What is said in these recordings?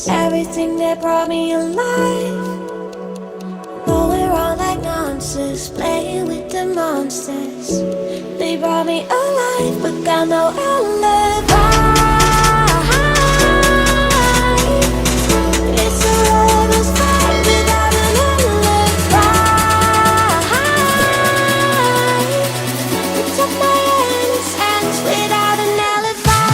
Everything that brought me alive. Going around like monsters, playing with the monsters. They brought me alive, but got no alibi. It's a rebel's fight without an alibi. I took my innocence without an alibi.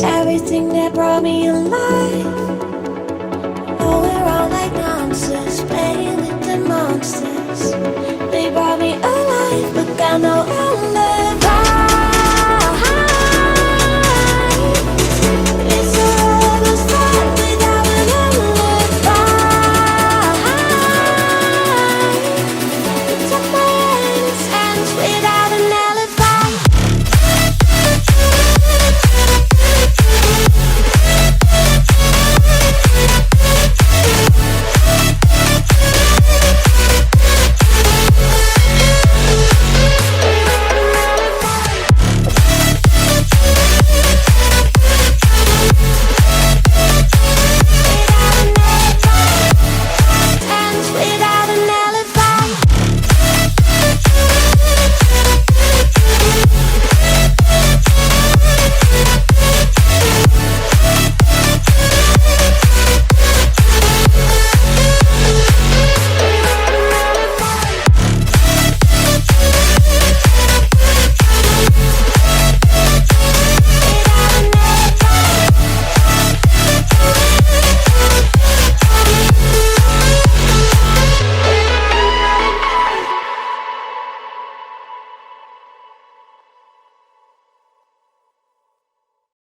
Everything that brought me alive. Going around like monsters, playing with the monsters. They brought me alive, but got no